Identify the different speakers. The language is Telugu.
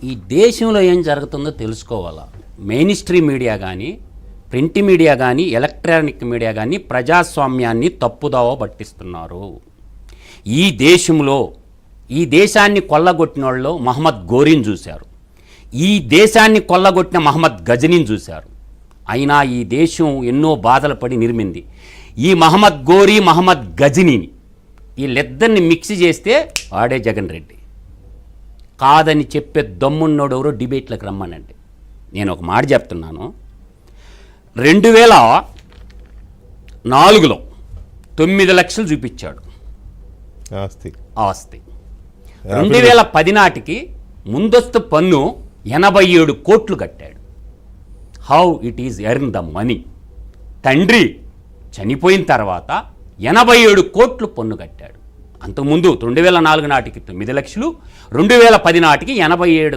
Speaker 1: ఈ దేశంలో ఏం జరుగుతుందో తెలుసుకోవాలా. మెయిన్ స్ట్రీమ్ మీడియా కానీ, ప్రింట్ మీడియా కానీ, ఎలక్ట్రానిక్ మీడియా కానీ ప్రజాస్వామ్యాన్ని తప్పుదోవ పట్టిస్తున్నారు. ఈ దేశంలో ఈ దేశాన్ని కొల్లగొట్టిన వాళ్ళు మహమ్మద్ గోరీని చూశారు, ఈ దేశాన్ని కొల్లగొట్టిన మహమ్మద్ గజనీని చూశారు. అయినా ఈ దేశం ఎన్నో బాధలు పడి నిర్మింది. ఈ మహమ్మద్ గోరీ, మహమ్మద్ గజనీని వీళ్ళిద్దరిని మిక్స్ చేస్తే వాడే జగన్ రెడ్డి. కాదని చెప్పే దమ్మున్నోడెవరో డిబేట్లకు రమ్మనండి. నేను ఒక మాట చెప్తున్నాను. 2004లో 9 లక్షలు చూపించాడు ఆస్తి. 2010 నాటికి ముందస్తు పన్ను 87 కోట్లు కట్టాడు. How it is earn the money. తండ్రి చనిపోయిన తర్వాత 87 కోట్లు పన్ను కట్టాడు. అంతకుముందు 2004 నాటికి 9 లక్షలు, 2010 నాటికి 87